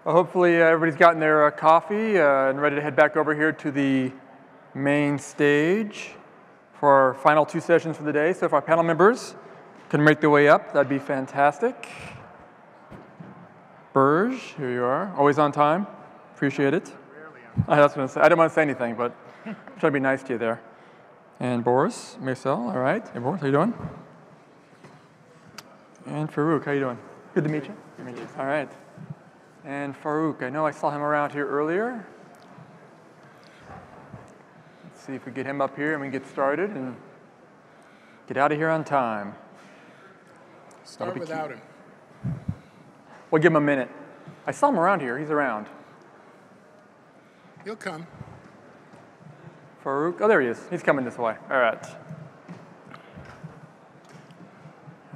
Well, hopefully everybody's gotten their coffee and ready to head back over here to the main stage for our final two sessions for the day. So if our panel members can make their way up, that'd be fantastic. Berge, here you are, always on time. Appreciate it. I didn't want to say anything, but I'm trying to be nice to you there. And Boris Maysel, all right. Hey, Boris, how you doing? And Farooq, how you doing? Good to meet you. Good to meet you. All right. And Farooq, I know I saw him around here earlier. Let's see if we get him up here and we can get started and get out of here on time. Start without him. We'll give him a minute. I saw him around here. He's around. He'll come. Farooq, oh, there he is. He's coming this way. All right.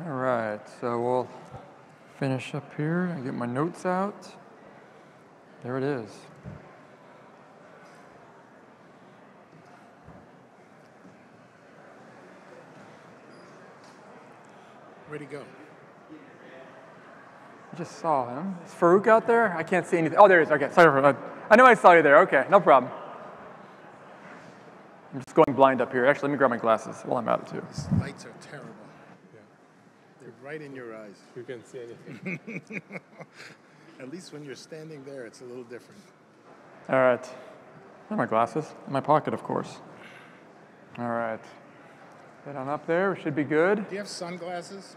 All right, so we'll finish up here and get my notes out. There it is. Where'd he go? I just saw him. Is Farooq out there? I can't see anything. Oh, there he is. Okay, sorry for that. I know I saw you there. Okay, no problem. I'm just going blind up here. Actually, let me grab my glasses while I'm at it, too. These lights are terrible. Yeah. They're right in your eyes. You can't see anything. At least when you're standing there, it's a little different. All right. Where are my glasses? In my pocket, of course. All right. Head on up there. We should be good. Do you have sunglasses?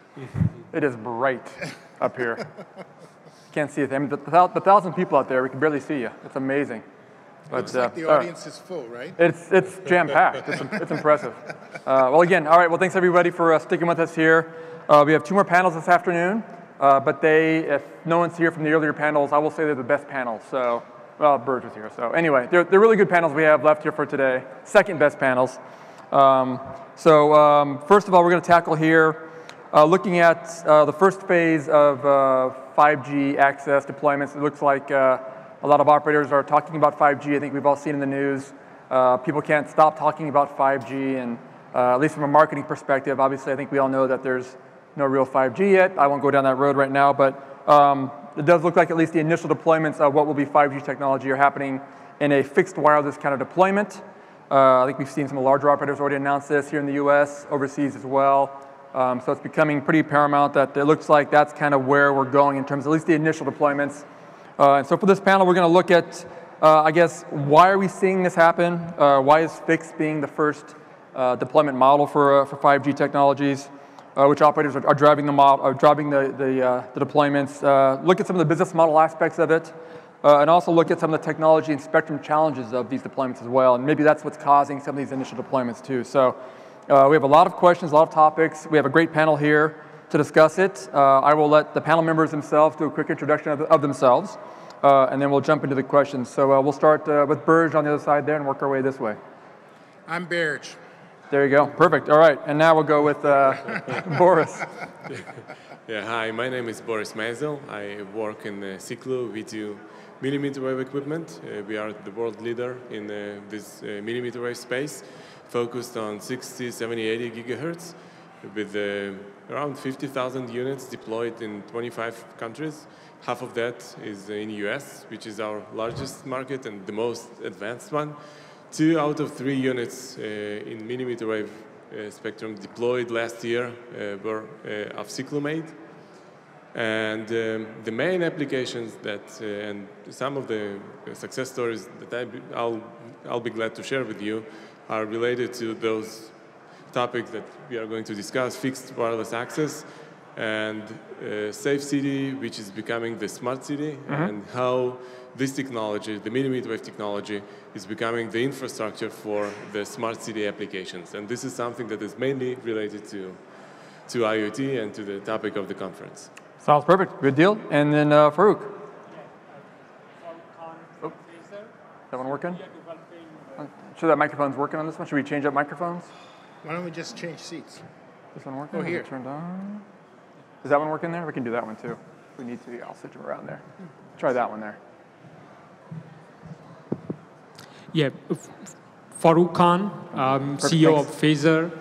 It is bright up here. Can't see it. I mean, the 1,000 people out there, we can barely see you. It's amazing. It looks like the audience is full, right? It's jam-packed. It's impressive. Well, again, all right. Well, thanks, everybody, for sticking with us here. We have two more panels this afternoon, but if no one's here from the earlier panels, I will say they're the best panels. So, well, Berge is here. So anyway, they're really good panels we have left here for today. Second best panels. First of all, we're going to tackle here looking at the first phase of 5G access deployments. It looks like a lot of operators are talking about 5G. I think we've all seen in the news. People can't stop talking about 5G, and at least from a marketing perspective, obviously I think we all know that there's no real 5G yet. I won't go down that road right now, but it does look like at least the initial deployments of what will be 5G technology are happening in a fixed wireless kind of deployment. I think we've seen some larger operators already announce this here in the US, overseas as well. So it's becoming pretty paramount that it looks like that's kind of where we're going in terms of at least the initial deployments. And so for this panel, we're going to look at, I guess, why are we seeing this happen? Why is fixed being the first deployment model for 5G technologies? Which operators are driving the deployments? Look at some of the business model aspects of it, and also look at some of the technology and spectrum challenges of these deployments as well. And maybe that's what's causing some of these initial deployments too. So we have a lot of questions, a lot of topics. We have a great panel here to discuss it. I will let the panel members themselves do a quick introduction of themselves, and then we'll jump into the questions. So we'll start with Berge on the other side there and work our way this way. I'm Berge. There you go. Perfect. All right. And now we'll go with Boris. Yeah, hi. My name is Boris Mezzo. I work in Siklu. We do millimeter wave equipment. We are the world leader in this millimeter wave space, focused on 60, 70, 80 gigahertz, with around 50,000 units deployed in 25 countries. Half of that is in the US, which is our largest market and the most advanced one. 2 out of 3 units in millimeter wave spectrum deployed last year were of Siklu made. And the main applications that, and some of the success stories that I'll be glad to share with you are related to those topics that we are going to discuss: fixed wireless access and safe city, which is becoming the smart city, and how this technology, the millimeter wave technology, is becoming the infrastructure for the smart city applications. And this is something that is mainly related to IoT and to the topic of the conference. Sounds perfect. Good deal. And then Farooq. Farooq Khan, is that one working? Sure that microphone's working on this one. Should we change up microphones? Why don't we just change seats? This one working? Oh, here. Turned on. Is that one working there? We can do that one too. If we need to, I'll switch them around there. Try that one there. Yeah, Farooq Khan, CEO of PHAZR.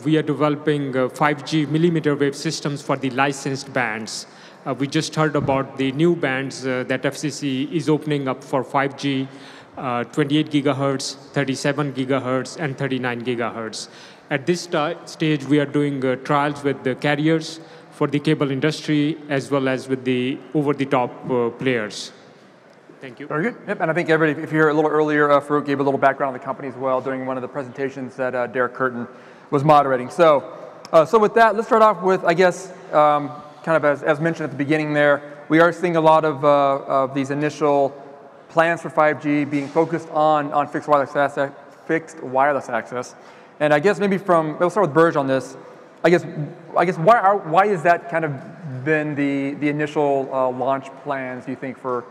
We are developing 5G millimeter wave systems for the licensed bands. We just heard about the new bands that FCC is opening up for 5G, 28 gigahertz, 37 gigahertz, and 39 gigahertz. At this stage, we are doing trials with the carriers for the cable industry, as well as with the over-the-top players. Thank you. Very good. Yep, and I think everybody, if you hear a little earlier, Farooq gave a little background on the company as well during one of the presentations that Derek Curtin was moderating. So with that, let's start off with, I guess, kind of as mentioned at the beginning there, we are seeing a lot of these initial plans for 5G being focused on fixed wireless access. And I guess maybe we'll start with Berge on this. I guess why is that kind of been the initial launch plans, do you think, for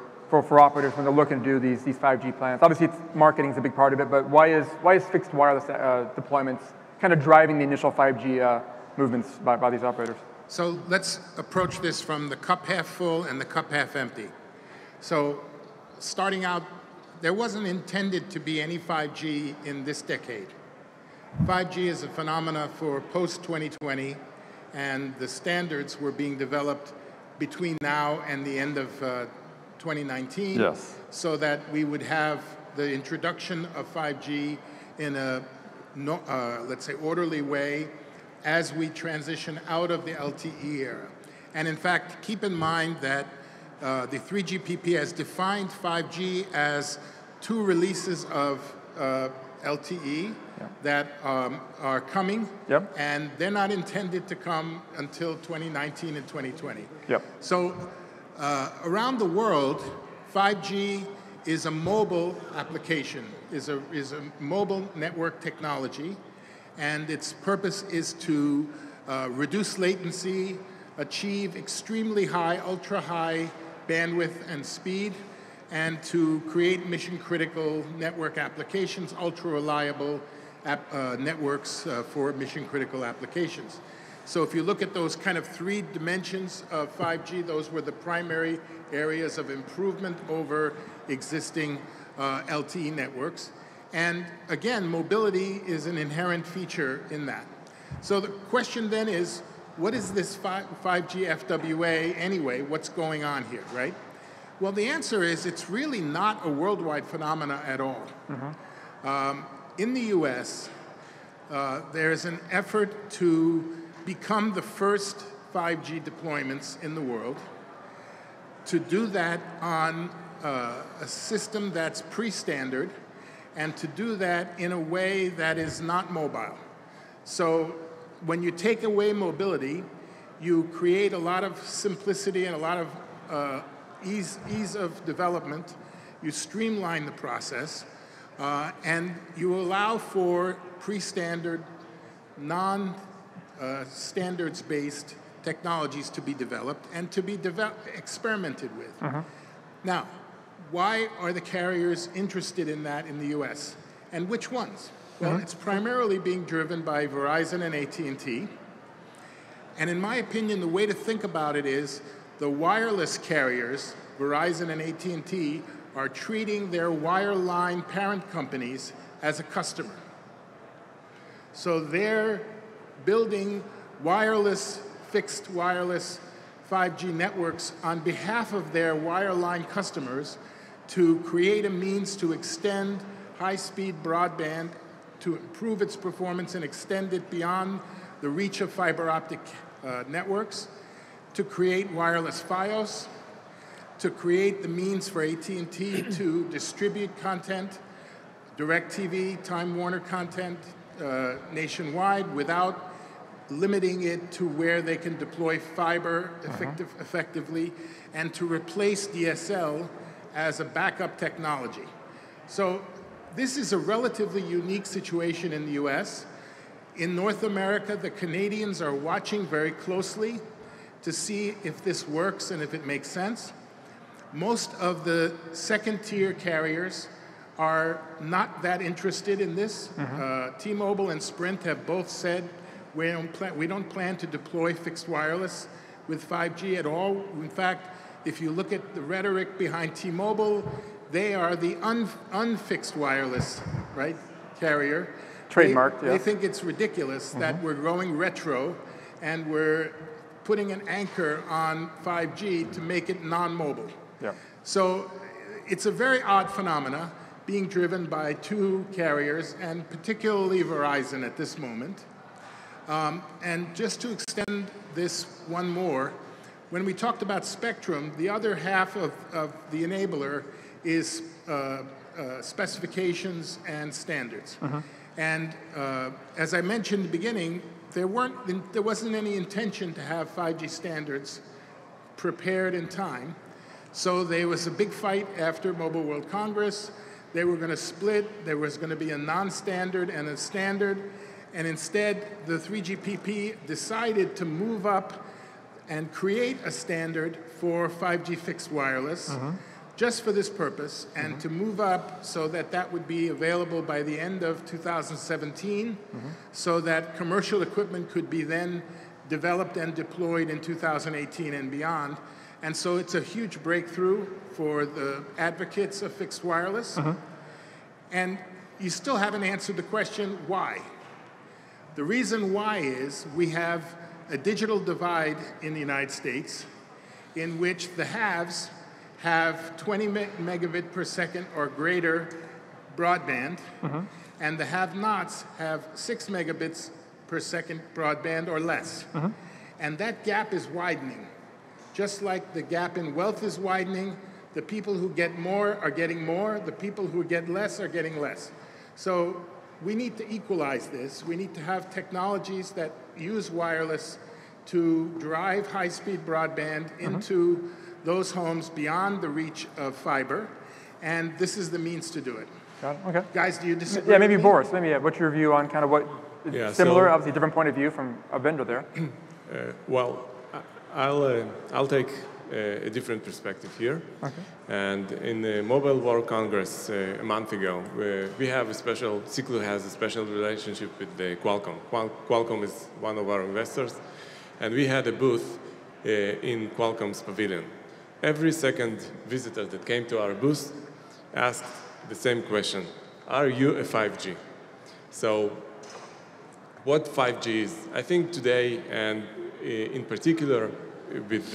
operators when they're looking to do these 5G plans? Obviously, marketing is a big part of it, but why is fixed wireless deployments kind of driving the initial 5G movements by these operators? So let's approach this from the cup half full and the cup half empty. So starting out, there wasn't intended to be any 5G in this decade. 5G is a phenomena for post-2020, and the standards were being developed between now and the end of 2019, yes, so that we would have the introduction of 5G in a, let's say, orderly way as we transition out of the LTE era. And in fact, keep in mind that the 3GPP has defined 5G as 2 releases of LTE that are coming, and they're not intended to come until 2019 and 2020. So around the world, 5G is a mobile application, is a mobile network technology, and its purpose is to reduce latency, achieve extremely high, ultra-high bandwidth and speed, and to create mission-critical network applications, ultra-reliable networks for mission-critical applications. So if you look at those kind of 3 dimensions of 5G, those were the primary areas of improvement over existing LTE networks. And again, mobility is an inherent feature in that. So the question then is, what is this 5G FWA anyway? What's going on here, right? Well, the answer is it's really not a worldwide phenomena at all. In the US, there's an effort to become the first 5G deployments in the world, to do that on a system that's pre-standard, and to do that in a way that is not mobile. So when you take away mobility, you create a lot of simplicity and a lot of ease of development. You streamline the process, and you allow for pre-standard, non-standards-based technologies to be developed and to be experimented with. Now, why are the carriers interested in that in the US? And which ones? Well, it's primarily being driven by Verizon and AT&T. And in my opinion, the way to think about it is the wireless carriers, Verizon and AT&T, are treating their wireline parent companies as a customer. So they're building wireless, fixed wireless 5G networks on behalf of their wireline customers to create a means to extend high-speed broadband, to improve its performance and extend it beyond the reach of fiber optic networks, to create wireless Fios, to create the means for AT&T to distribute content, DirecTV, Time Warner content nationwide without limiting it to where they can deploy fiber effectively, and to replace DSL as a backup technology. So this is a relatively unique situation in the US. In North America, the Canadians are watching very closely to see if this works and if it makes sense. Most of the second-tier carriers are not that interested in this. T-Mobile and Sprint have both said we don't plan to deploy fixed wireless with 5G at all. In fact, if you look at the rhetoric behind T-Mobile, they are the unfixed wireless, right, carrier. Trademarked, They think it's ridiculous that we're going retro and we're putting an anchor on 5G to make it non-mobile. Yeah. So it's a very odd phenomena being driven by two carriers, and particularly Verizon at this moment. And just to extend this one more, when we talked about spectrum, the other half of the enabler is specifications and standards. And as I mentioned in the beginning, there wasn't any intention to have 5G standards prepared in time. So there was a big fight after Mobile World Congress. They were going to split. There was going to be a non-standard and a standard. And instead, the 3GPP decided to move up and create a standard for 5G fixed wireless just for this purpose, and to move up so that that would be available by the end of 2017, so that commercial equipment could be then developed and deployed in 2018 and beyond. And so it's a huge breakthrough for the advocates of fixed wireless. And you still haven't answered the question, why? The reason why is we have a digital divide in the United States in which the haves have 20 megabit per second or greater broadband, and the have-nots have 6 megabits per second broadband or less. And that gap is widening. Just like the gap in wealth is widening, the people who get more are getting more, the people who get less are getting less. So we need to equalize this. We need to have technologies that use wireless to drive high-speed broadband into those homes beyond the reach of fiber, and this is the means to do it. Got it. Okay. Guys, do you disagree? Yeah, maybe Boris. Maybe what's your view on kind of what similar, so, obviously different point of view from a vendor there. Well, I'll take a different perspective here. And in the Mobile World Congress a month ago, we have a special, Siklu has a special relationship with the Qualcomm. Qualcomm is one of our investors, and we had a booth in Qualcomm's pavilion. Every second visitor that came to our booth asked the same question: are you a 5G? So what 5G is, I think today, and in particular with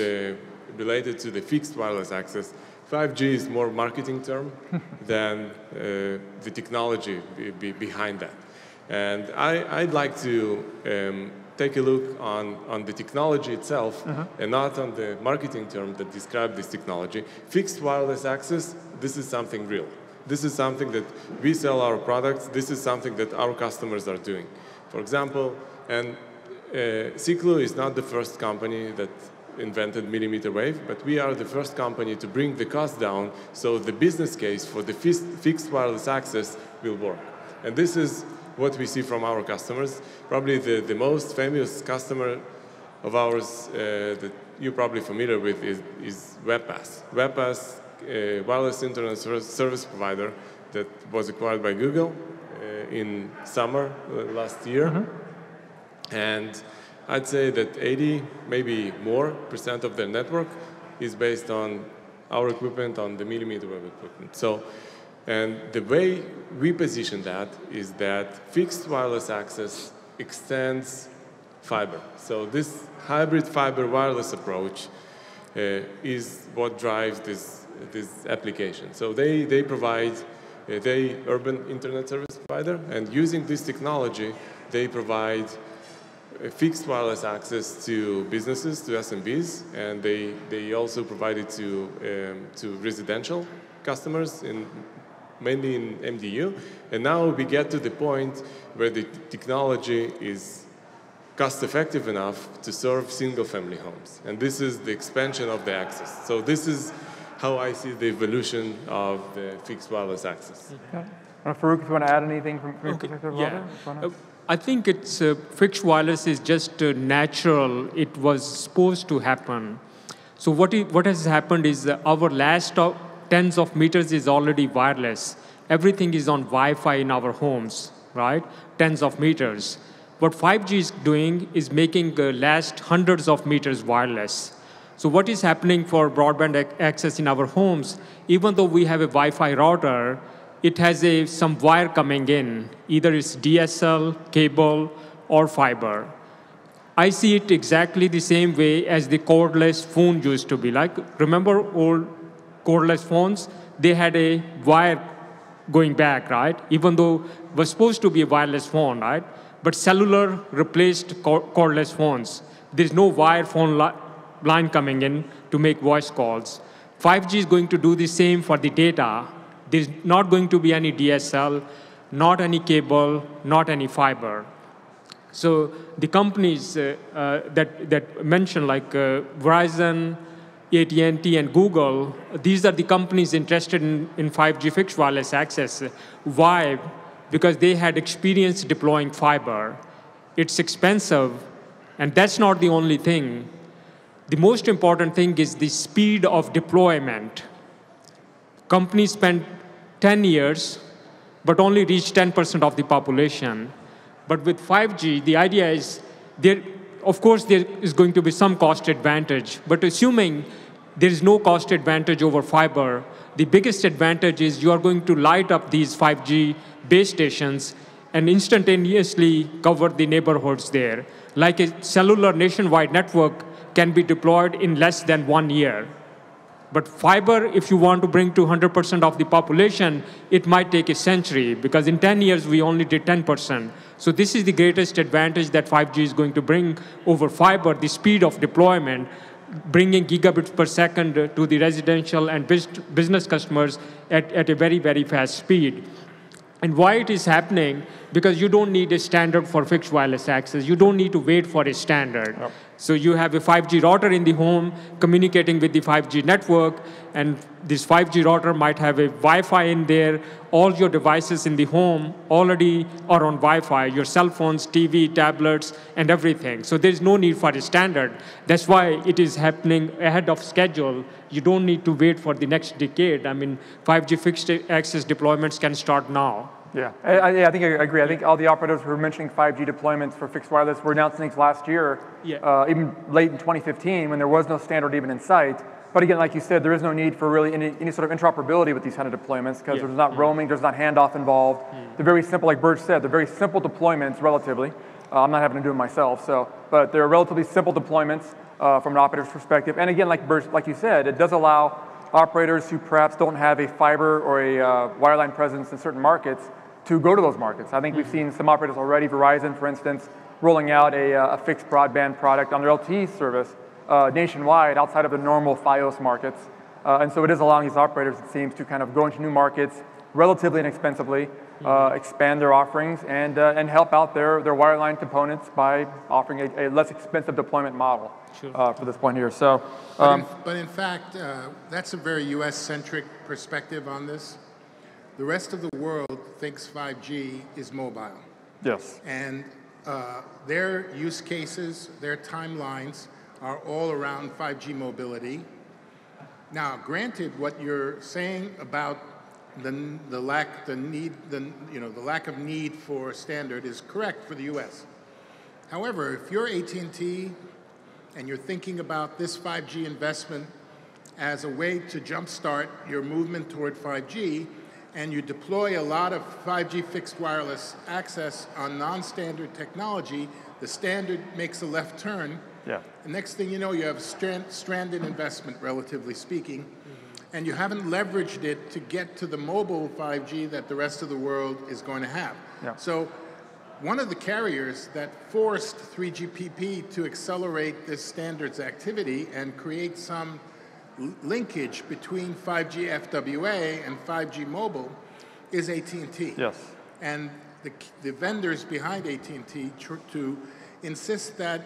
related to the fixed wireless access, 5G is more marketing term than the technology behind that. And I'd like to take a look on the technology itself and not on the marketing term that describe this technology. Fixed wireless access, this is something real. This is something that we sell our products. This is something that our customers are doing. For example, and Siklu is not the first company that invented millimeter wave, but we are the first company to bring the cost down so the business case for the fixed wireless access will work. And this is what we see from our customers. Probably the most famous customer of ours that you're probably familiar with is WebPass. WebPass, wireless internet service provider that was acquired by Google in summer last year. And I'd say that 80, maybe more % of their network is based on our equipment, on the millimeter wave equipment. So, and the way we position that is that fixed wireless access extends fiber. So this hybrid fiber wireless approach is what drives this application. So they provide, urban internet service provider, and using this technology, they provide fixed wireless access to businesses, to SMBs, and they also provide it to residential customers, mainly in MDU. And now we get to the point where the technology is cost-effective enough to serve single-family homes. And this is the expansion of the access. So this is how I see the evolution of the fixed wireless access. Farooq, if you want to add anything from your perspective? Yeah. I think it's fixed wireless is just natural. It was supposed to happen. So what has happened is our last tens of meters is already wireless. Everything is on Wi-Fi in our homes, right? Tens of meters. What 5G is doing is making the last hundreds of meters wireless. So what is happening for broadband access in our homes, even though we have a Wi-Fi router, it has some wire coming in. Either it's DSL, cable, or fiber. I see it exactly the same way as the cordless phone used to be. Like, remember old cordless phones? They had a wire going back, right? Even though it was supposed to be a wireless phone, right? But cellular replaced cordless phones. There's no wire phone line coming in to make voice calls. 5G is going to do the same for the data. There's not going to be any DSL, not any cable, not any fiber. So the companies that mentioned, like Verizon, AT&T, and Google, these are the companies interested in 5G fixed wireless access. Why? Because they had experience deploying fiber. It's expensive, and that's not the only thing. The most important thing is the speed of deployment. Companies spend 10 years, but only reach 10% of the population. But with 5G, the idea is, of course, there is going to be some cost advantage. But assuming there is no cost advantage over fiber, the biggest advantage is you are going to light up these 5G base stations and instantaneously cover the neighborhoods there. Like a cellular nationwide network can be deployed in less than 1 year. But fiber, if you want to bring to 100% of the population, it might take a century, because in 10 years, we only did 10%. So this is the greatest advantage that 5G is going to bring over fiber, the speed of deployment, bringing gigabits per second to the residential and business customers at a very, very fast speed. And why it is happening? Because you don't need a standard for fixed wireless access. You don't need to wait for a standard. Yep. So you have a 5G router in the home communicating with the 5G network, and this 5G router might have a Wi-Fi in there. All your devices in the home already are on Wi-Fi, your cell phones, TV, tablets, and everything. So there's no need for a standard. That's why it is happening ahead of schedule. You don't need to wait for the next decade. I mean, 5G fixed access deployments can start now. Yeah, I think I agree. I think all the operators who were mentioning 5G deployments for fixed wireless were announcing things last year, even late in 2015, when there was no standard even in sight. But again, like you said, there is no need for really any sort of interoperability with these kind of deployments, because there's not roaming, there's not handoff involved. They're very simple, like Berge said, they're very simple deployments relatively. I'm not having to do them myself, but they're relatively simple deployments from an operator's perspective. And again, like you said, it does allow operators who perhaps don't have a fiber or a wireline presence in certain markets to go to those markets. I think we've seen some operators already, Verizon, for instance, rolling out a fixed broadband product on their LTE service nationwide outside of the normal Fios markets. And so it is allowing these operators, it seems, to kind of go into new markets relatively inexpensively, expand their offerings, and help out their wireline components by offering a less expensive deployment model for this point here. So, but in fact, that's a very US-centric perspective on this. The rest of the world thinks 5G is mobile. Yes. And their use cases, their timelines are all around 5G mobility. Now, granted, what you're saying about the lack of need for standard is correct for the US. However, if you're AT&T and you're thinking about this 5G investment as a way to jumpstart your movement toward 5G, and you deploy a lot of 5G fixed wireless access on non-standard technology, the standard makes a left turn. Yeah. The next thing you know, you have stranded investment, relatively speaking, and you haven't leveraged it to get to the mobile 5G that the rest of the world is going to have. Yeah. So one of the carriers that forced 3GPP to accelerate this standards activity and create some linkage between 5G FWA and 5G mobile is AT&T. Yes. And the vendors behind AT&T to insist that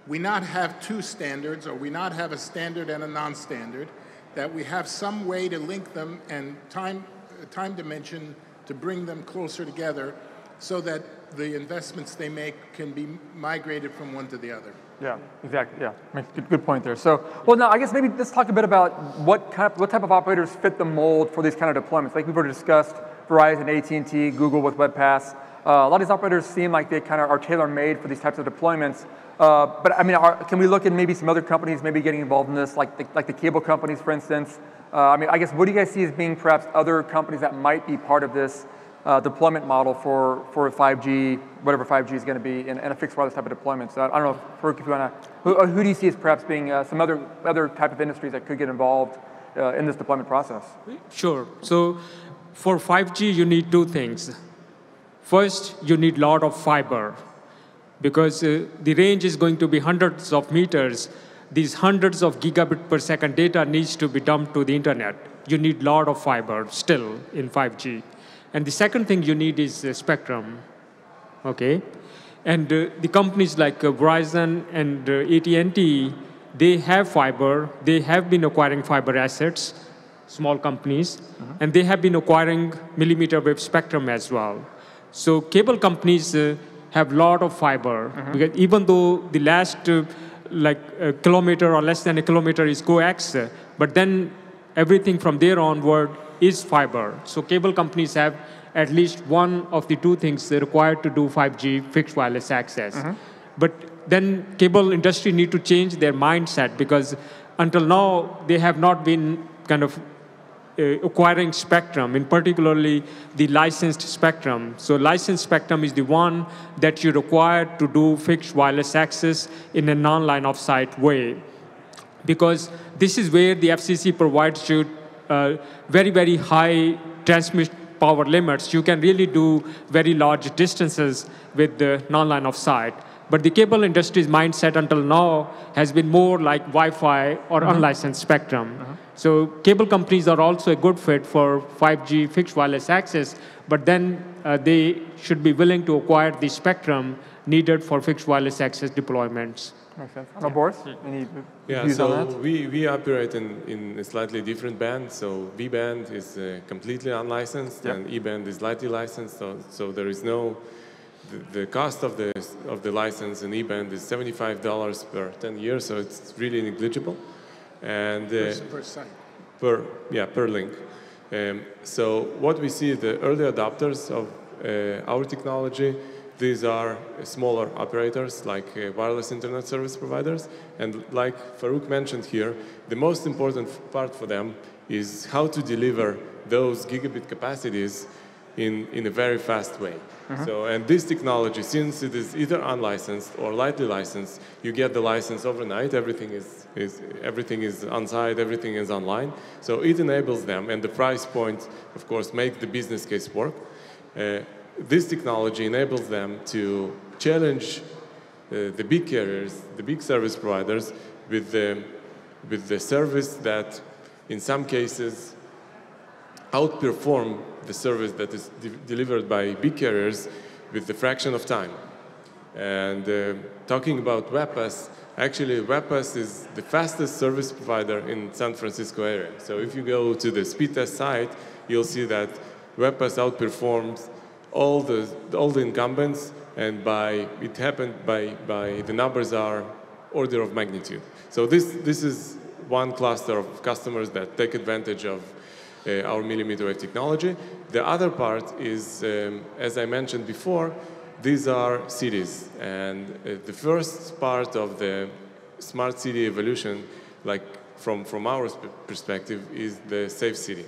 we not have two standards, or we not have a standard and a non-standard, that we have some way to link them and time dimension to bring them closer together so that the investments they make can be migrated from one to the other. Yeah, exactly. Yeah, good point there. So, well, now I guess maybe let's talk a bit about what type of operators fit the mold for these kind of deployments. Like we've already discussed, Verizon, AT&T, Google with WebPass. A lot of these operators seem like they kind of are tailor-made for these types of deployments. But I mean, can we look at maybe some other companies maybe getting involved in this, like the cable companies, for instance? I mean, I guess what do you guys see as being perhaps other companies that might be part of this deployment model for 5G, whatever 5G is going to be, and a fixed wireless type of deployment. So I don't know, Farooq, if you want to, who do you see as perhaps being some other type of industries that could get involved in this deployment process? Sure. So for 5G, you need two things. First, you need a lot of fiber, because the range is going to be hundreds of meters. These hundreds of gigabit per second data needs to be dumped to the internet. You need a lot of fiber still in 5G. And the second thing you need is spectrum, okay? And the companies like Verizon and AT&T, they have fiber. They have been acquiring fiber assets, small companies, and they have been acquiring millimeter wave spectrum as well. So cable companies have a lot of fiber, because even though the last like a kilometer or less than a kilometer is coax, but then everything from there onward is fiber. So cable companies have at least one of the two things they're required to do 5G fixed wireless access. But then cable industry need to change their mindset, because until now they have not been kind of acquiring spectrum, in particularly the licensed spectrum. So licensed spectrum is the one that you require to do fixed wireless access in a non-line of sight way, because this is where the FCC provides you very, very high transmission power limits. You can really do very large distances with the non-line of sight. But the cable industry's mindset until now has been more like Wi-Fi or unlicensed spectrum. So cable companies are also a good fit for 5G fixed wireless access, but then they should be willing to acquire the spectrum needed for fixed wireless access deployments. Makes sense. Boris, any views so on that? we operate in a slightly different band. So V band is completely unlicensed, and E band is lightly licensed. So there is no, the cost of the license in E band is $75 per 10 years. So it's really negligible, and per site. Per link. So what we see, the early adopters of our technology, these are smaller operators like wireless internet service providers. And like Farooq mentioned here, the most important part for them is how to deliver those gigabit capacities in a very fast way. So, and this technology, since it is either unlicensed or lightly licensed, you get the license overnight. Everything is on-site, everything is online. So it enables them, and the price point, of course, make the business case work. This technology enables them to challenge the big carriers, the big service providers, with the service that, in some cases, outperform the service that is delivered by big carriers with the fraction of time. And talking about WebPass, actually WebPass is the fastest service provider in San Francisco area. So if you go to the speed test site, you'll see that WebPass outperforms all the incumbents, and it happened by the numbers are order of magnitude. So this is one cluster of customers that take advantage of our millimeter wave technology. The other part is, as I mentioned before, these are cities, and the first part of the smart city evolution, like from our perspective, is the safe city.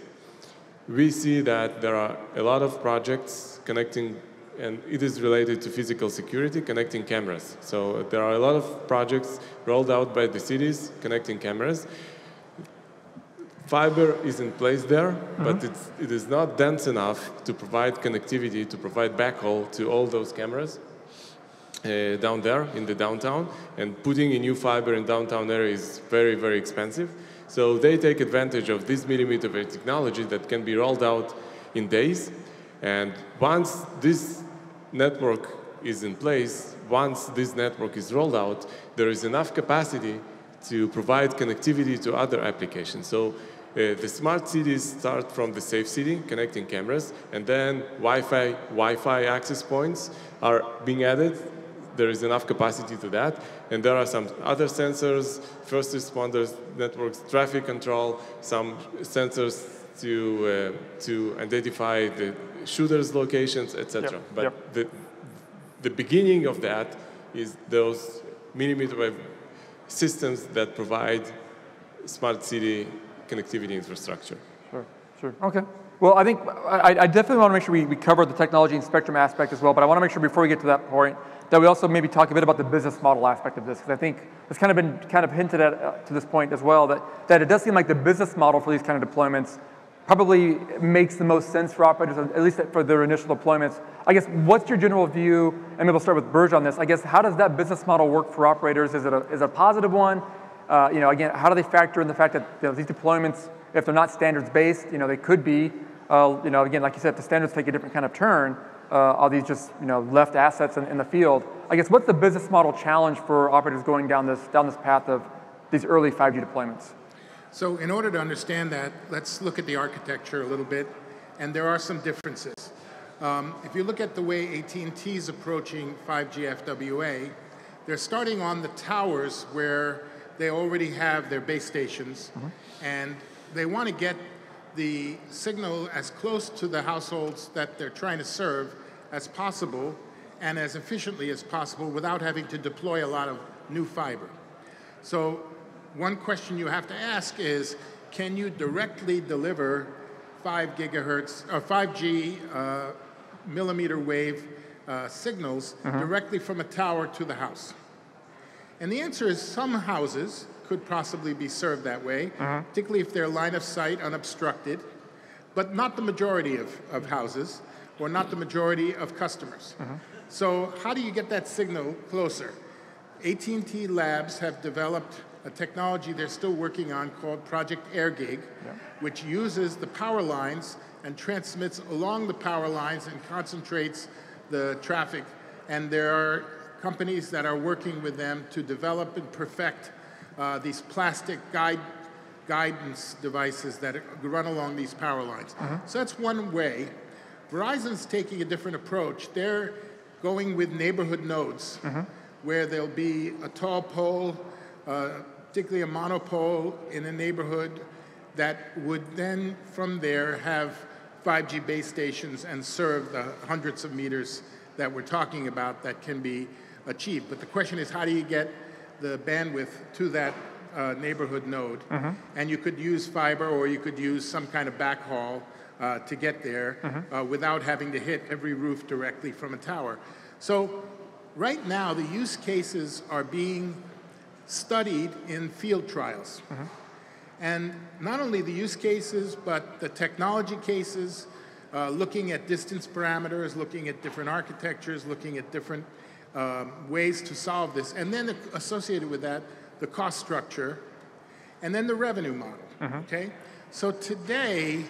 We see that there are a lot of projects connecting, and it is related to physical security, connecting cameras. So there are a lot of projects rolled out by the cities connecting cameras. Fiber is in place there, but it is not dense enough to provide connectivity, to provide backhaul to all those cameras down there in the downtown. And putting a new fiber in downtown area is very, very expensive. So they take advantage of this millimeter wave technology that can be rolled out in days. And once this network is in place, once this network is rolled out, there is enough capacity to provide connectivity to other applications. So the smart cities start from the safe city, connecting cameras, and then Wi-Fi access points are being added. There is enough capacity to that. And there are some other sensors, first responders networks, traffic control, some sensors to identify the shooters' locations, etc. But the beginning of that is those millimeter wave systems that provide smart city connectivity infrastructure. Sure. Okay. Well, I think I definitely want to make sure we cover the technology and spectrum aspect as well, but I want to make sure before we get to that point that we also maybe talk a bit about the business model aspect of this, because I think it's kind of been hinted at to this point as well, that it does seem like the business model for these kind of deployments probably makes the most sense for operators, at least for their initial deployments. I guess, what's your general view, and maybe we'll start with Berge on this, I guess, how does that business model work for operators? Is it a positive one? Again, how do they factor in the fact that these deployments, if they're not standards-based, they could be, again, like you said, if the standards take a different kind of turn, all these just, left assets in the field. I guess, what's the business model challenge for operators going down this path of these early 5G deployments? So in order to understand that, let's look at the architecture a little bit, and there are some differences. If you look at the way AT&T is approaching 5G FWA, they're starting on the towers where they already have their base stations, and they want to get the signal as close to the households that they're trying to serve as possible and as efficiently as possible without having to deploy a lot of new fiber. So one question you have to ask is, can you directly deliver 5 gigahertz or 5G millimeter wave signals directly from a tower to the house? And the answer is some houses could possibly be served that way, particularly if they're line of sight unobstructed, but not the majority of houses or not the majority of customers. So how do you get that signal closer? AT&T Labs have developed a technology they're still working on called Project AirGig, which uses the power lines and transmits along the power lines and concentrates the traffic. And there are companies that are working with them to develop and perfect these plastic guidance devices that run along these power lines. So that's one way. Verizon's taking a different approach. They're going with neighborhood nodes, where there'll be a tall pole, particularly a monopole in a neighborhood that would then, from there, have 5G base stations and serve the hundreds of meters that we're talking about that can be achieved. But the question is, how do you get the bandwidth to that neighborhood node? And you could use fiber, or you could use some kind of backhaul to get there without having to hit every roof directly from a tower. So right now, the use cases are being studied in field trials. And not only the use cases, but the technology cases, looking at distance parameters, looking at different architectures, looking at different ways to solve this. And then associated with that, the cost structure, and then the revenue model, okay? So today,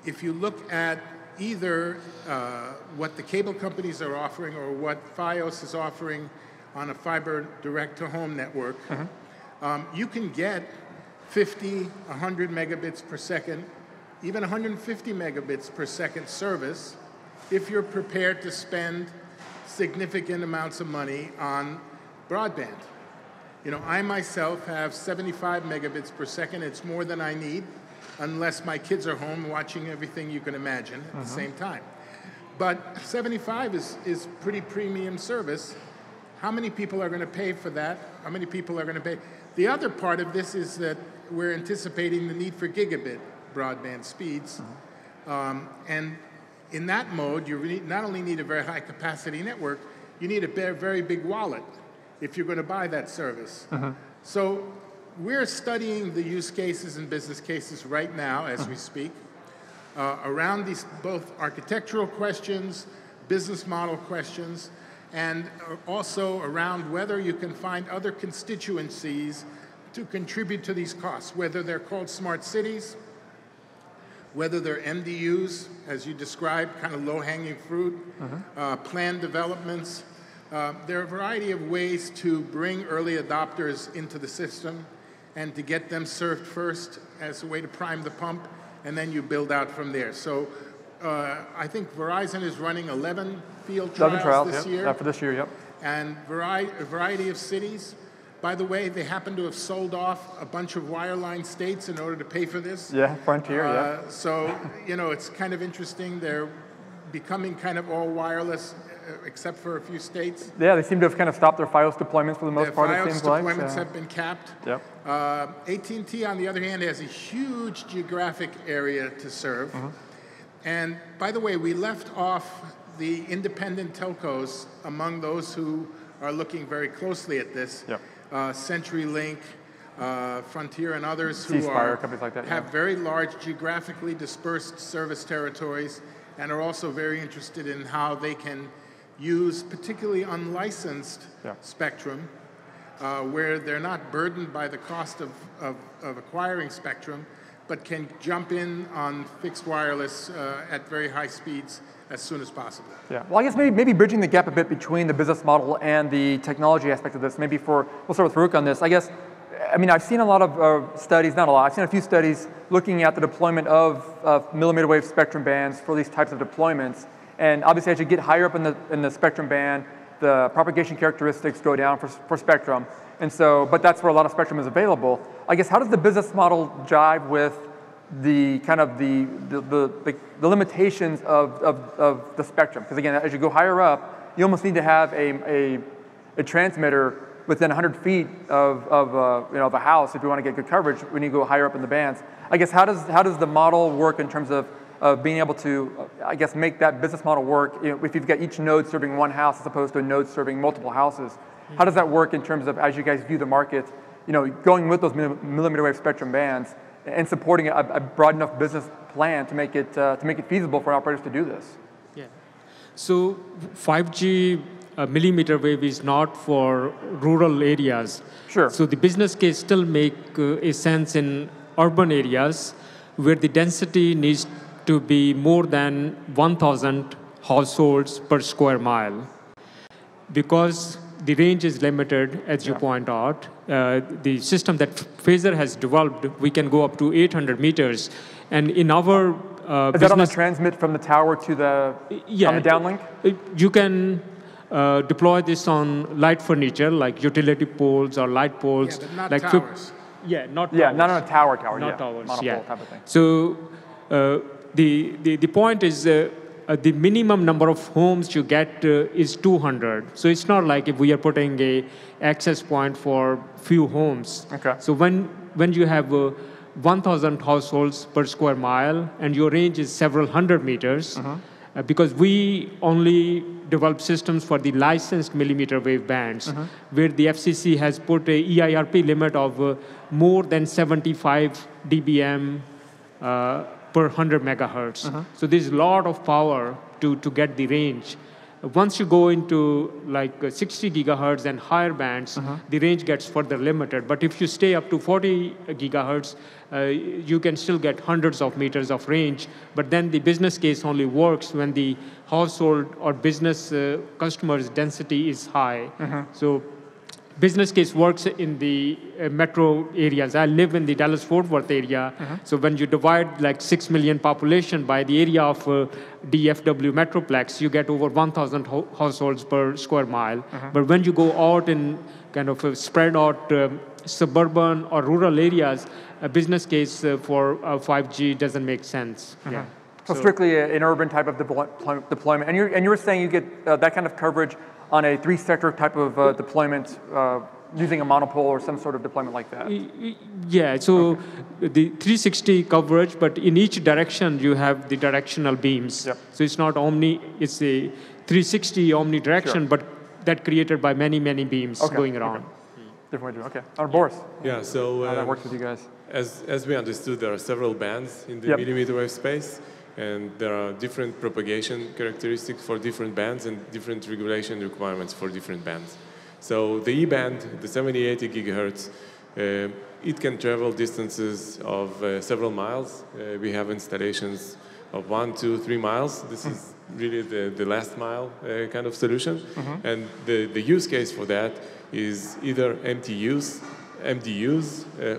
if you look at either what the cable companies are offering or what Fios is offering on a fiber direct-to-home network, you can get 50, 100 megabits per second, even 150 megabits per second service if you're prepared to spend significant amounts of money on broadband. I myself have 75 megabits per second. It's more than I need, unless my kids are home watching everything you can imagine at the same time. But 75 is pretty premium service. How many people are going to pay for that? How many people are going to pay? The other part of this is that we're anticipating the need for gigabit broadband speeds. And in that mode, you not only need a very high capacity network, you need a very big wallet if you're going to buy that service. So we're studying the use cases and business cases right now as we speak around these both architectural questions, business model questions, and also around whether you can find other constituencies to contribute to these costs, whether they're called smart cities, whether they're MDUs, as you described, kind of low-hanging fruit, planned developments. There are a variety of ways to bring early adopters into the system and to get them served first as a way to prime the pump, and then you build out from there. So I think Verizon is running 11 field trials this year. For this year, And a variety of cities. By the way, they happen to have sold off a bunch of wireline states in order to pay for this. Frontier, So, it's kind of interesting. They're becoming kind of all wireless, except for a few states. Yeah, they seem to have kind of stopped their Fios deployments for the most part, it seems like. Fios deployments have been capped. AT&T, on the other hand, has a huge geographic area to serve. And by the way, we left off the independent telcos among those who are looking very closely at this. Yep. CenturyLink, Frontier, and others who companies like that, have very large geographically dispersed service territories and are also very interested in how they can use particularly unlicensed spectrum where they're not burdened by the cost of acquiring spectrum, but can jump in on fixed wireless at very high speeds as soon as possible. Yeah, well, I guess maybe bridging the gap a bit between the business model and the technology aspect of this, maybe we'll start with Farooq on this. I guess, I mean, I've seen a lot of studies, not a lot, I've seen a few studies looking at the deployment of millimeter wave spectrum bands for these types of deployments. And obviously, as you get higher up in the spectrum band, the propagation characteristics go down for spectrum. And so, but that's where a lot of spectrum is available. I guess, how does the business model jive with the kind of the limitations of the spectrum? Because again, as you go higher up, you almost need to have a transmitter within 100 feet of a house if you want to get good coverage when you go higher up in the bands. I guess, how does the model work in terms of being able to, I guess, make that business model work? You know, if you've got each node serving one house as opposed to a node serving multiple houses, how does that work in terms of, as you guys view the market, you know, going with those millimeter wave spectrum bands and supporting a broad enough business plan to make it feasible for operators to do this? Yeah. So 5G millimeter wave is not for rural areas. Sure. So the business case still make a sense in urban areas where the density needs to be more than 1,000 households per square mile. Because the range is limited, as you point out. The system that PHAZR has developed, we can go up to 800 meters. And in our Is that on the transmit from the tower to the, on the downlink? You can deploy this on light furniture, like utility poles or light poles. Yeah, but not like towers. Not Yeah, towers. not on a tower, Not towers, monopole type of thing. So the point is the minimum number of homes you get is 200. So it's not like if we are putting a access point for few homes. Okay. So when you have 1,000 households per square mile and your range is several hundred meters, because we only develop systems for the licensed millimeter wave bands, where the FCC has put a EIRP limit of more than 75 dBm per 100 megahertz. So there's a lot of power to get the range. Once you go into like 60 gigahertz and higher bands, the range gets further limited. But if you stay up to 40 gigahertz, you can still get hundreds of meters of range. But then the business case only works when the household or business customers' density is high. So business case works in the metro areas. I live in the Dallas-Fort Worth area. So when you divide like 6 million population by the area of DFW Metroplex, you get over 1,000 households per square mile. But when you go out in kind of spread out suburban or rural areas, a business case for 5G doesn't make sense. Yeah. So strictly an urban type of deployment. And you were saying you get that kind of coverage on a 3-sector type of deployment using a monopole or some sort of deployment like that? Yeah, so the 360 coverage, but in each direction you have the directional beams. Yep. So it's not it's a 360 omnidirection, but that created by many, many beams going around. Different way to do it. Okay. Boris. Yeah, so how that works with you guys? As we understood, there are several bands in the millimeter wave space, and there are different propagation characteristics for different bands and different regulation requirements for different bands. So the E-band, the 70-80 gigahertz, it can travel distances of several miles. We have installations of 1, 2, 3 miles. This is really the last mile kind of solution. And the use case for that is either MDUs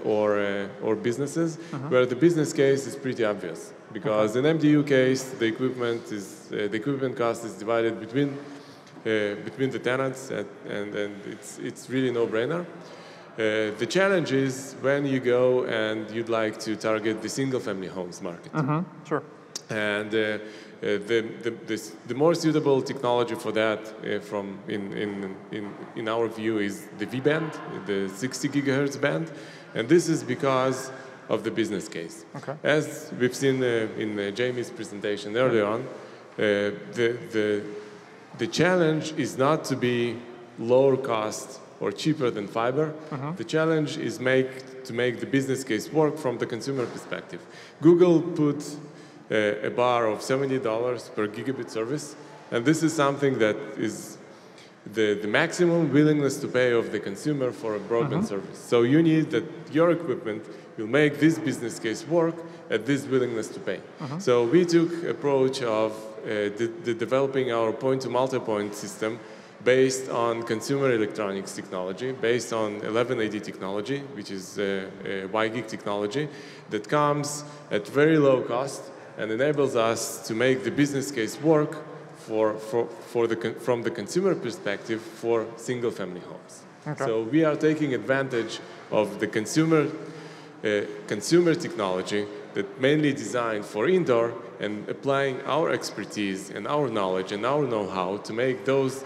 or businesses, where the business case is pretty obvious. Because in MDU case, the equipment cost is divided between the tenants, and it's really no-brainer. The challenge is when you go and you'd like to target the single-family homes market. Sure. And the more suitable technology for that, in our view, is the V band, the 60 gigahertz band, and this is because of the business case. Okay. As we've seen in Jamie's presentation earlier on, the challenge is not to be lower cost or cheaper than fiber. The challenge is to make the business case work from the consumer perspective. Google put a bar of $70 per gigabit service, and this is something that is the maximum willingness to pay of the consumer for a broadband service. So you need that your equipment will make this business case work at this willingness to pay. So we took approach of developing our point-to-multipoint system based on consumer electronics technology, based on 1180 technology, which is WiGig technology, that comes at very low cost and enables us to make the business case work from the consumer perspective for single-family homes. Okay. So we are taking advantage of the consumer technology that mainly designed for indoor and applying our expertise and our knowledge and our know-how to make those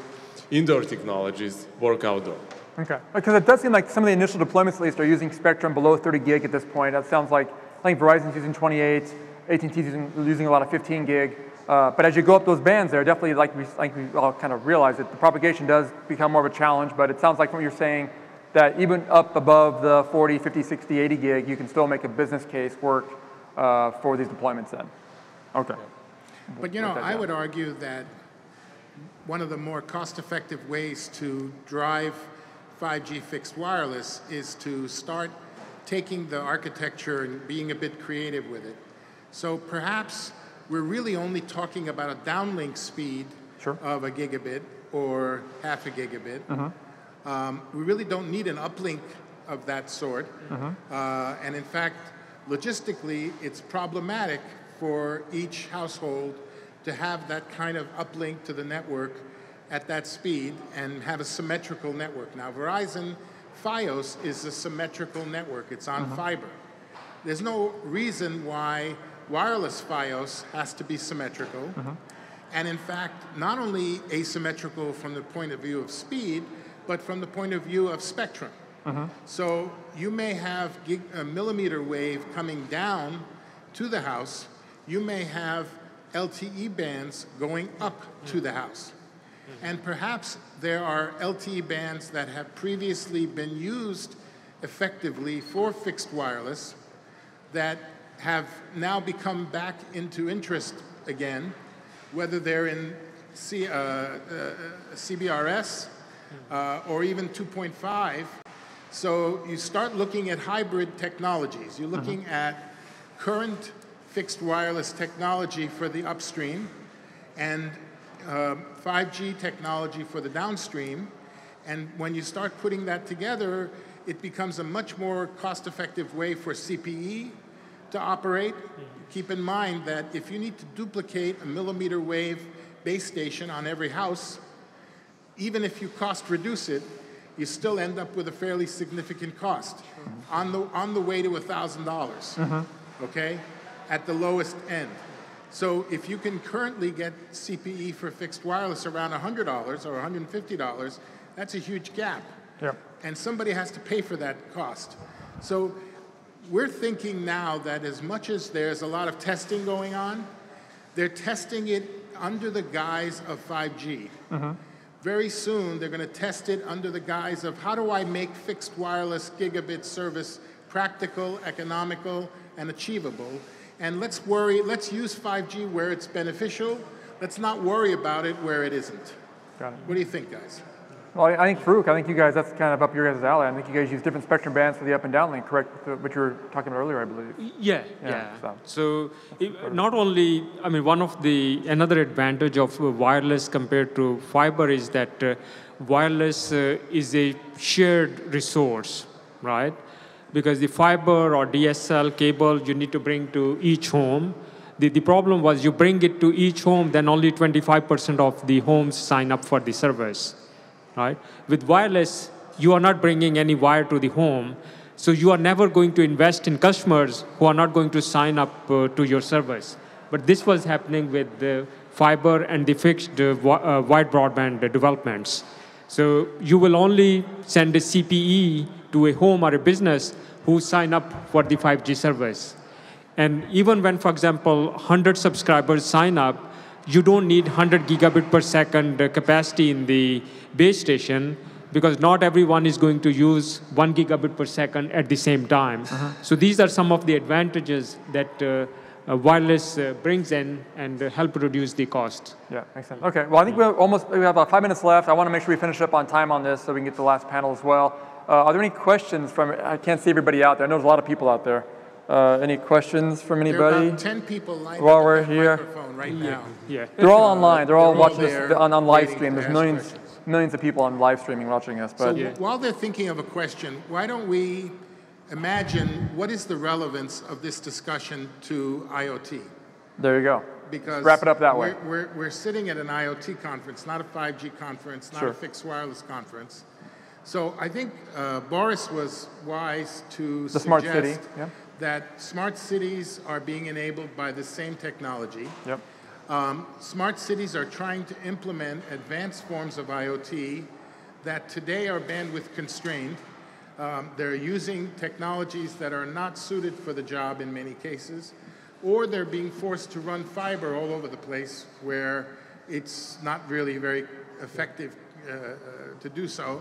indoor technologies work outdoor. Okay, because it does seem like some of the initial deployments at least are using spectrum below 30 gig at this point. That sounds like, I think Verizon's using 28, AT&T's using a lot of 15 gig. But as you go up those bands there, definitely like we all kind of realize that the propagation does become more of a challenge, but it sounds like from what you're saying that even up above the 40, 50, 60, 80 gig, you can still make a business case work for these deployments then. Okay. But you know, I would argue that one of the more cost-effective ways to drive 5G fixed wireless is to start taking the architecture and being a bit creative with it. So perhaps we're really only talking about a downlink speed of a gigabit or half a gigabit. We really don't need an uplink of that sort. And in fact, logistically, it's problematic for each household to have that kind of uplink to the network at that speed and have a symmetrical network. Now, Verizon Fios is a symmetrical network. It's on fiber. There's no reason why wireless Fios has to be symmetrical. And in fact, not only asymmetrical from the point of view of speed, but from the point of view of spectrum. So you may have a millimeter wave coming down to the house. You may have LTE bands going up to the house. And perhaps there are LTE bands that have previously been used effectively for fixed wireless that have now become back into interest again, whether they're in CBRS or even 2.5. So you start looking at hybrid technologies. You're looking at current fixed wireless technology for the upstream and 5G technology for the downstream. And when you start putting that together, it becomes a much more cost-effective way for CPE to operate. Keep in mind that if you need to duplicate a millimeter wave base station on every house, even if you cost reduce it, you still end up with a fairly significant cost on the way to $1,000, okay, at the lowest end. So if you can currently get CPE for fixed wireless around $100 or $150, that's a huge gap. And somebody has to pay for that cost. So we're thinking now that as much as there's a lot of testing going on, they're testing it under the guise of 5G. Very soon, they're going to test it under the guise of how do I make fixed wireless gigabit service practical, economical, and achievable. And let's use 5G where it's beneficial. Let's not worry about it where it isn't. Got it. What do you think, guys? Well, I think Farooq, I think you guys, that's kind of up your guys' alley. I think you guys use different spectrum bands for the up and down link, correct? What you were talking about earlier, I believe. Yeah. So not only, I mean, another advantage of wireless compared to fiber is that wireless is a shared resource, right? Because the fiber or DSL cable you need to bring to each home. The problem was you bring it to each home, then only 25% of the homes sign up for the service. Right? With wireless, you are not bringing any wire to the home, so you are never going to invest in customers who are not going to sign up to your service. But this was happening with the fiber and the fixed wide broadband developments. So you will only send a CPE to a home or a business who sign up for the 5G service. And even when, for example, 100 subscribers sign up, you don't need 100 gigabit per second capacity in the base station, because not everyone is going to use 1 gigabit per second at the same time. So these are some of the advantages that wireless brings in and help reduce the cost. Yeah, makes sense. Okay, well, I think we have about 5 minutes left. I want to make sure we finish up on time on this so we can get to the last panel as well. Are there any questions from, I can't see everybody out there. I know there's a lot of people out there. Any questions from anybody? There are about 10 people lined while up we're at the here microphone right now. Yeah. They're all online. They're all watching there this on live stream. waiting There's to ask millions of people on live streaming watching us. But So while they're thinking of a question, why don't we imagine what is the relevance of this discussion to IoT? there you go. Because Wrap it up that way. We're sitting at an IoT conference, not a 5G conference, not Sure. a fixed wireless conference. So I think Boris was wise to The smart city, suggest yeah. that smart cities are being enabled by the same technology. Yep. Smart cities are trying to implement advanced forms of IoT that today are bandwidth constrained. They're using technologies that are not suited for the job in many cases, or they're being forced to run fiber all over the place where it's not really very effective to do so.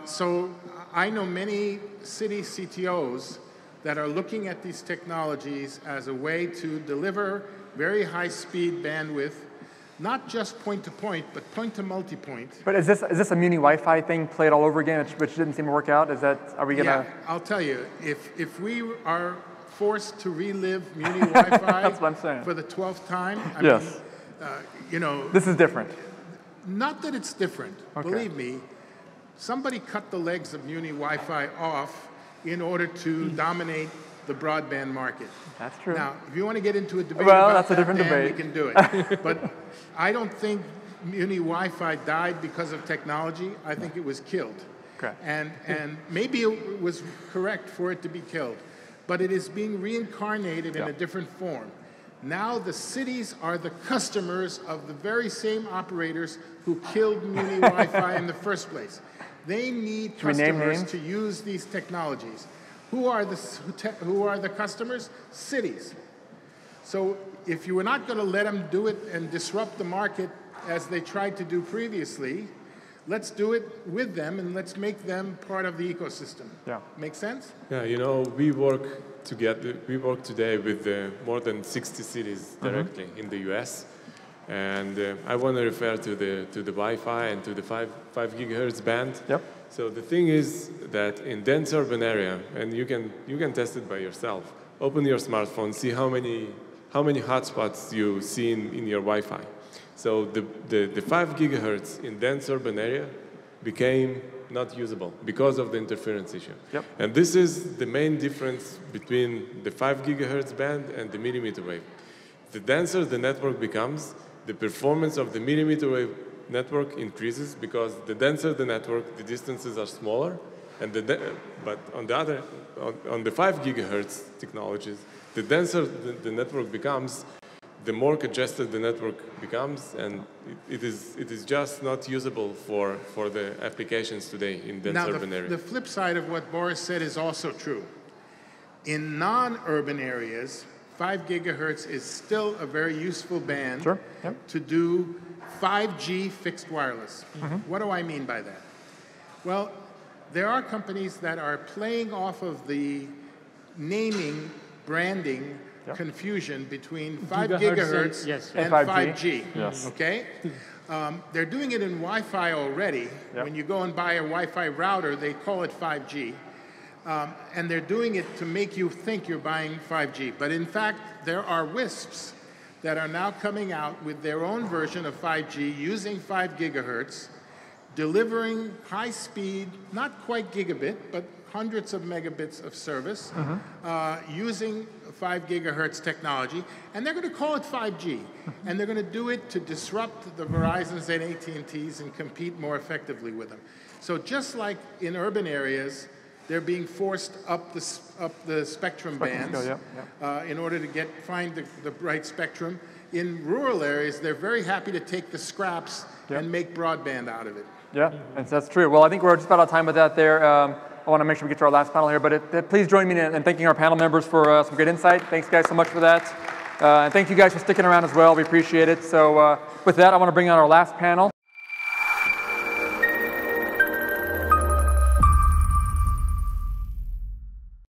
So I know many city CTOs that are looking at these technologies as a way to deliver very high-speed bandwidth, not just point-to-point, but point-to-multipoint. But is this a Muni Wi-Fi thing played all over again, which didn't seem to work out? Are we gonna? Yeah, I'll tell you, if we are forced to relive Muni Wi-Fi That's what I'm saying. for the 12th time, I Yes. mean, you know, This is different. not that it's different. Okay. Believe me, somebody cut the legs of Muni Wi-Fi off in order to dominate the broadband market. That's true. Now, if you want to get into a debate Well, about that's a different Dan, debate. we can do it. But I don't think Muni Wi-Fi died because of technology. I think it was killed. Okay. And maybe it was correct for it to be killed, but it is being reincarnated in a different form. Now the cities are the customers of the very same operators who killed Muni Wi-Fi in the first place. They need we name customers names? to use these technologies. Who are the customers? Cities. So if you were not going to let them do it and disrupt the market as they tried to do previously, let's do it with them and let's make them part of the ecosystem. Yeah. Make sense? Yeah, you know, we work together. We work today with more than 60 cities directly in the U.S. And I want to refer to the Wi-Fi and to the 5 gigahertz band. Yep. So the thing is that in dense urban area, and you can test it by yourself. Open your smartphone, see how many hotspots you see in your Wi-Fi. So the 5 gigahertz in dense urban area became not usable because of the interference issue. Yep. And this is the main difference between the 5 gigahertz band and the millimeter wave. The denser the network becomes, the performance of the millimeter wave network increases, because the denser the network, the distances are smaller. And but on the 5 gigahertz technologies, the denser the network becomes, the more congested the network becomes, and it is just not usable for the applications today in dense urban areas. The flip side of what Boris said is also true. In non-urban areas, 5 gigahertz is still a very useful band to do 5G fixed wireless. What do I mean by that? Well, there are companies that are playing off of the naming, branding confusion between 5 gigahertz and 5G. Yes. Okay? They're doing it in Wi-Fi already. When you go and buy a Wi-Fi router, they call it 5G. And they're doing it to make you think you're buying 5G. But in fact, there are WISPs that are now coming out with their own version of 5G using 5 gigahertz, delivering high speed, not quite gigabit, but hundreds of megabits of service, using 5 gigahertz technology. And they're going to call it 5G. And they're going to do it to disrupt the Verizons and AT&Ts and compete more effectively with them. So just like in urban areas, they're being forced up the spectrum bands in order to find the right spectrum. In rural areas, they're very happy to take the scraps and make broadband out of it. Yeah, and that's true. Well, I think we're just about out of time with that there. I want to make sure we get to our last panel here, but please join me in thanking our panel members for some great insight. Thanks, guys, so much for that. And thank you guys for sticking around as well. We appreciate it. So with that, I want to bring on our last panel.